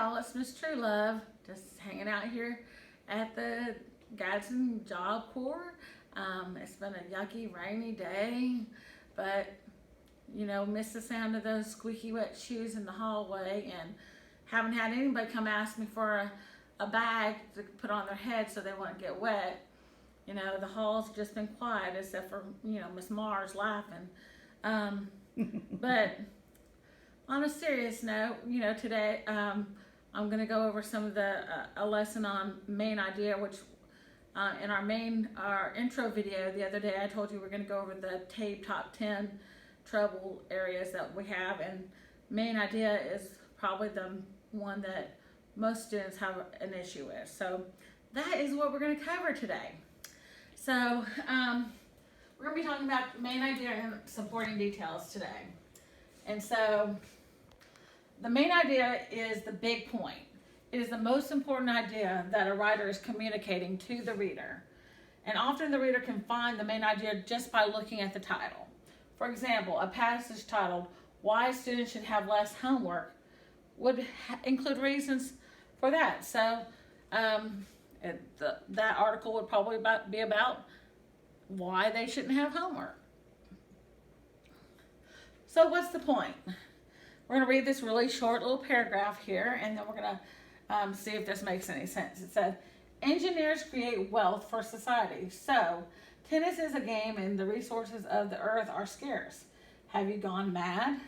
y'all, it's Miss Truelove, just hanging out here at the Gadsden Job Corps. It's been a yucky, rainy day, but you know, miss the sound of those squeaky wet shoes in the hallway, and haven't had anybody come ask me for a bag to put on their head so they won't get wet. You know, the hall's just been quiet except for, you know, Miss Mars laughing. But on a serious note, you know, today I'm going to go over some of a lesson on main idea, which in our intro video the other day I told you we're going to go over the TABE top 10 trouble areas that we have, and main idea is probably the one that most students have an issue with. So that is what we're going to cover today. So we're going to be talking about main idea and supporting details today. And so the main idea is the big point. It is the most important idea that a writer is communicating to the reader. And often the reader can find the main idea just by looking at the title. For example, a passage titled, "Why Students Should Have Less Homework," would include reasons for that. So that article would probably be about why they shouldn't have homework. So what's the point? We're going to read this really short little paragraph here, and then we're going to see if this makes any sense. It said, engineers create wealth for society. So, tennis is a game and the resources of the earth are scarce. Have you gone mad?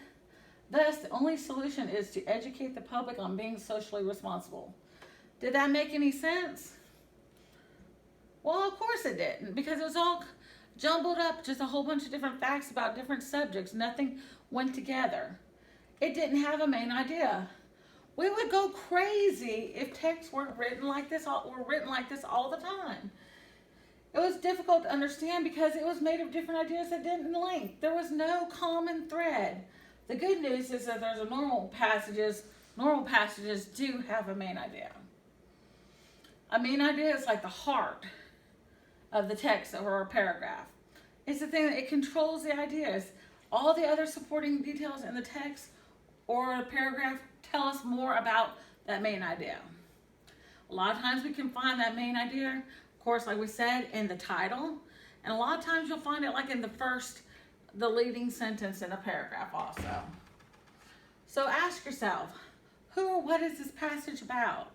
Thus, the only solution is to educate the public on being socially responsible. Did that make any sense? Well, of course it didn't, because it was all jumbled up, just a whole bunch of different facts about different subjects. Nothing went together. It didn't have a main idea. We would go crazy if texts were written like this all the time. It was difficult to understand because it was made of different ideas that didn't link. There was no common thread. The good news is that there's normal passages do have a main idea. A main idea is like the heart of the text or a paragraph. It's the thing that it controls the ideas. All the other supporting details in the text or a paragraph tell us more about that main idea. A lot of times we can find that main idea, of course, like we said, in the title. And a lot of times you'll find it like in the leading sentence in a paragraph also. So ask yourself, who or what is this passage about?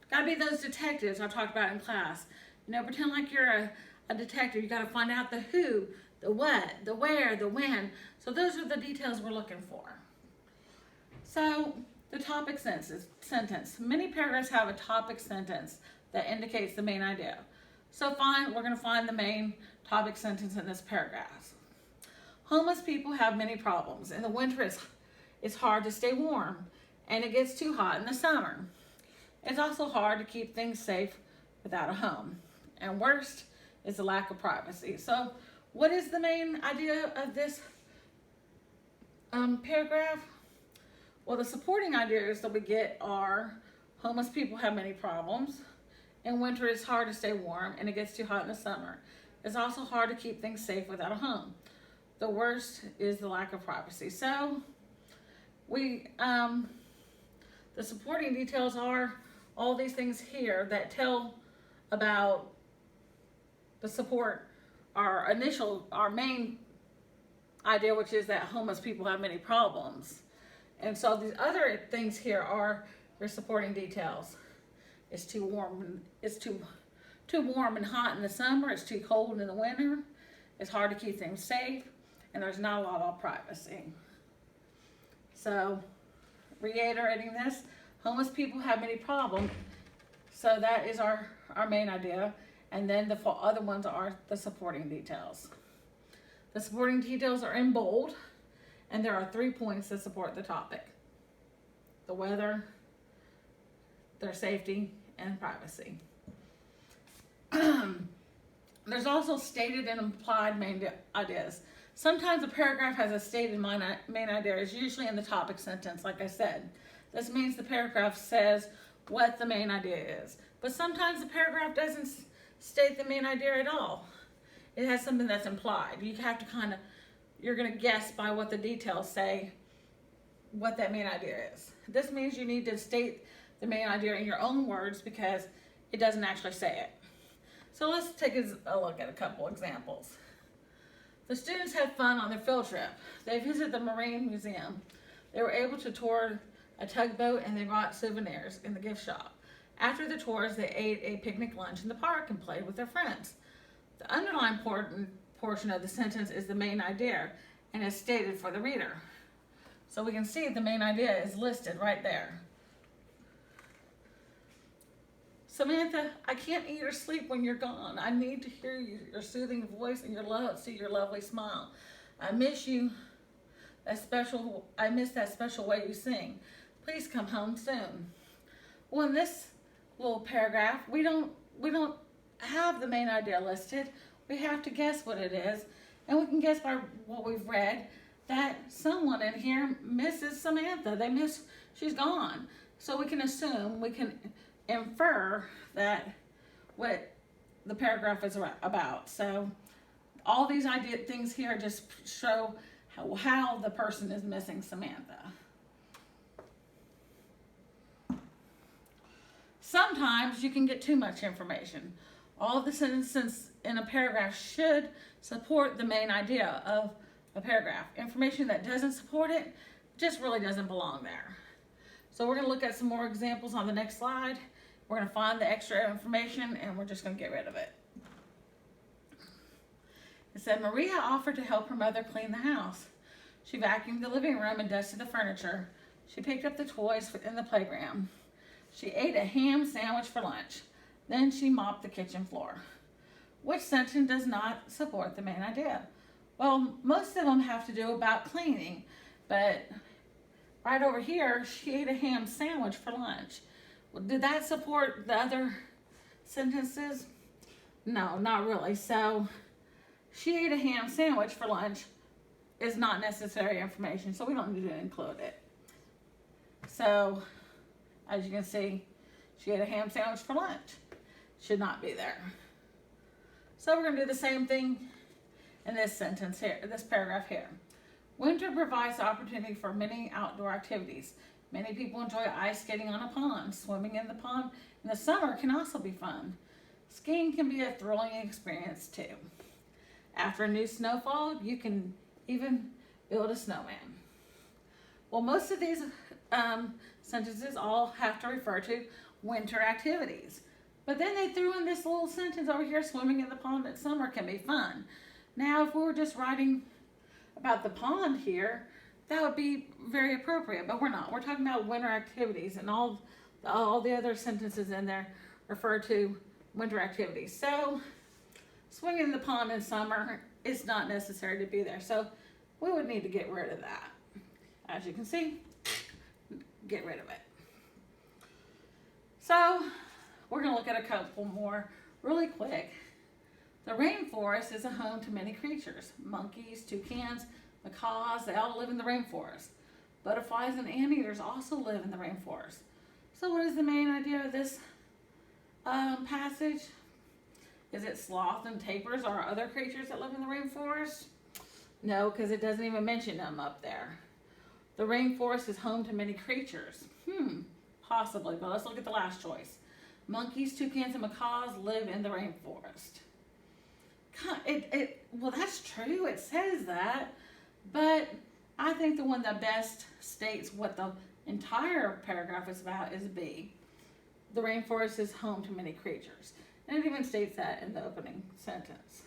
Gotta be those detectives I talked about in class. You know, pretend like you're a detective. You gotta find out the who, the what, the where, the when. So those are the details we're looking for. So the topic sentence. Many paragraphs have a topic sentence that indicates the main idea. So we're gonna find the main topic sentence in this paragraph. Homeless people have many problems. In the winter, it's hard to stay warm, and it gets too hot in the summer. It's also hard to keep things safe without a home. And worst is the lack of privacy. So what is the main idea of this paragraph? Well, the supporting ideas that we get are homeless people have many problems. In winter, it's hard to stay warm, and it gets too hot in the summer. It's also hard to keep things safe without a home. The worst is the lack of privacy. So the supporting details are all these things here that tell about the support, our main idea, which is that homeless people have many problems. And so these other things here are your supporting details. It's too warm and hot in the summer. It's too cold in the winter. It's hard to keep things safe, and there's not a lot of privacy. So, reiterating this, homeless people have many problems. So that is our main idea. And then the other ones are the supporting details. The supporting details are in bold, and there are 3 points that support the topic: the weather, their safety, and privacy. There's also stated and implied main ideas. Sometimes a paragraph has a stated main idea, is usually in the topic sentence, like I said. This means the paragraph says what the main idea is. But sometimes the paragraph doesn't state the main idea at all. It has something that's implied. You have to you're gonna guess by what the details say what that main idea is. This means you need to state the main idea in your own words because it doesn't actually say it. So let's take a look at a couple examples. The students had fun on their field trip. They visited the Marine Museum. They were able to tour a tugboat and they bought souvenirs in the gift shop. After the tours, they ate a picnic lunch in the park and played with their friends. The underlined portion of the sentence is the main idea and is stated for the reader. So we can see the main idea is listed right there. Samantha, I can't eat or sleep when you're gone. I need to hear your soothing voice and see your lovely smile. I miss you. I miss that special way you sing. Please come home soon. Well, in this little paragraph, we don't have the main idea listed. We have to guess what it is, and we can guess by what we've read that someone in here misses Samantha. She's gone. So we can assume, we can infer that what the paragraph is about. So all these things here just show how the person is missing Samantha. Sometimes you can get too much information. All the sentences in a paragraph should support the main idea of a paragraph. Information that doesn't support it just really doesn't belong there. So we're going to look at some more examples on the next slide. We're going to find the extra information and we're just going to get rid of it. It said, Maria offered to help her mother clean the house. She vacuumed the living room and dusted the furniture. She picked up the toys in the playground. She ate a ham sandwich for lunch. Then she mopped the kitchen floor. Which sentence does not support the main idea? Well, most of them have to do about cleaning, but right over here, she ate a ham sandwich for lunch. Did that support the other sentences? No, not really. So she ate a ham sandwich for lunch is not necessary information, so we don't need to include it. So as you can see, she ate a ham sandwich for lunch. Should not be there. So we're going to do the same thing in this sentence here, this paragraph here. Winter provides the opportunity for many outdoor activities. Many people enjoy ice skating on a pond. Swimming in the pond in the summer can also be fun. Skiing can be a thrilling experience too. After a new snowfall, you can even build a snowman. Well, most of these sentences all have to refer to winter activities. But then they threw in this little sentence over here, swimming in the pond in summer can be fun. Now, if we were just writing about the pond here, that would be very appropriate, but we're not. We're talking about winter activities, and all the other sentences in there refer to winter activities. So swimming in the pond in summer is not necessary to be there. So we would need to get rid of that. As you can see, get rid of it. So we're going to look at a couple more really quick. The rainforest is a home to many creatures. Monkeys, toucans, macaws, they all live in the rainforest. Butterflies and anteaters also live in the rainforest. So what is the main idea of this passage? Is it sloth and tapirs or other creatures that live in the rainforest? No, because it doesn't even mention them up there. The rainforest is home to many creatures. Possibly, but let's look at the last choice. Monkeys, toucans, and macaws live in the rainforest. Well, that's true. It says that, but I think the one that best states what the entire paragraph is about is B. The rainforest is home to many creatures. And it even states that in the opening sentence.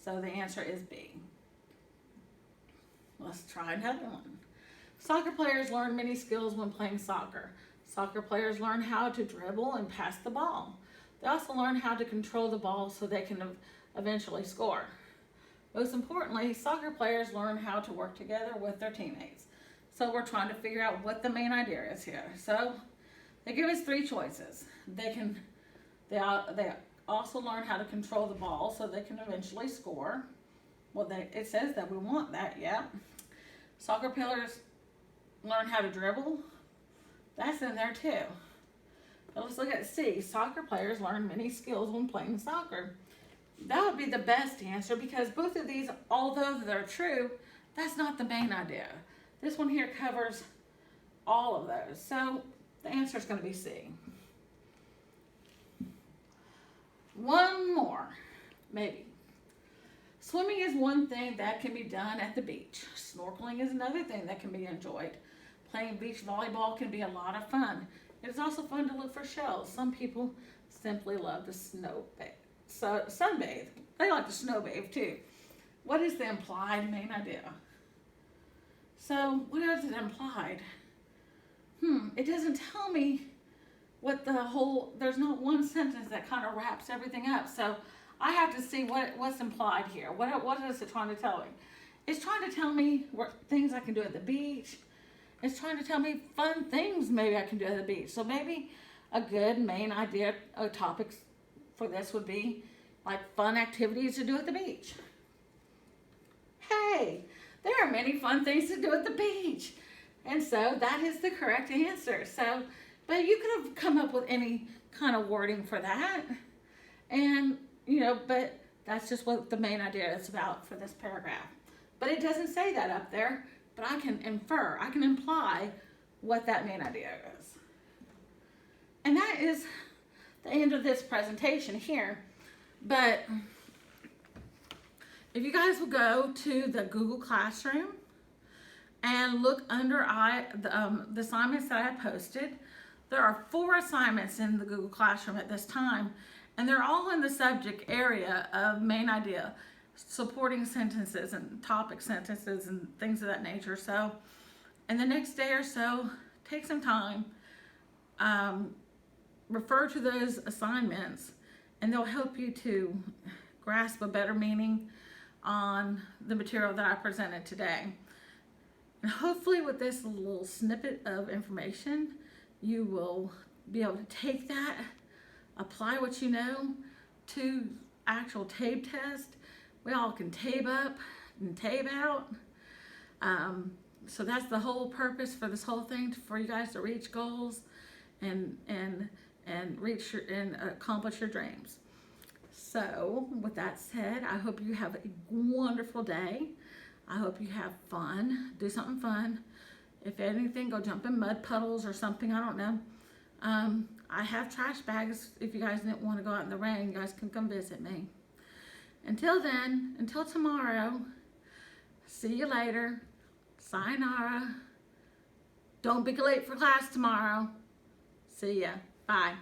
So the answer is B. Let's try another one. Soccer players learn many skills when playing soccer. Soccer players learn how to dribble and pass the ball. They also learn how to control the ball so they can eventually score. Most importantly, soccer players learn how to work together with their teammates. So we're trying to figure out what the main idea is here. So they give us three choices. They also learn how to control the ball so they can eventually score. Well, it says that we want that, yeah. Soccer players learn how to dribble. That's in there too. But let's look at C. Soccer players learn many skills when playing soccer. That would be the best answer because both of these, although they're true, that's not the main idea. This one here covers all of those. So the answer is going to be C. One more, maybe. Swimming is one thing that can be done at the beach. Snorkeling is another thing that can be enjoyed. Playing beach volleyball can be a lot of fun. It is also fun to look for shells. Some people simply love to sunbathe. They like to snowbathe too. What is the implied main idea? So what is it implied? It doesn't tell me what there's not one sentence that kind of wraps everything up. So I have to see what's implied here. What is it trying to tell me? It's trying to tell me things I can do at the beach. It's trying to tell me fun things maybe I can do at the beach. So maybe a good main idea or topics for this would be like fun activities to do at the beach. Hey, there are many fun things to do at the beach. And so that is the correct answer. So, but you could have come up with any kind of wording for that. And, but that's just what the main idea is about for this paragraph. But it doesn't say that up there, but I can infer, I can imply what that main idea is. And that is the end of this presentation here. But if you guys will go to the Google Classroom and look under the assignments that I posted, there are 4 assignments in the Google Classroom at this time, and they're all in the subject area of main idea, supporting sentences and topic sentences and things of that nature. So in the next day or so, take some time, refer to those assignments, and they'll help you to grasp a better meaning on the material that I presented today. And hopefully with this little snippet of information, you will be able to take that, apply what you know to actual TABE test. We all can TABE up and TABE out. So that's the whole purpose for this whole thing, for you guys to reach goals and reach and accomplish your dreams. So with that said, I hope you have a wonderful day. I hope you have fun. Do something fun. If anything, go jump in mud puddles or something. I don't know. I have trash bags. If you guys didn't want to go out in the rain, you guys can come visit me. Until then, until tomorrow, see you later. Sayonara. Don't be late for class tomorrow. See ya. Bye.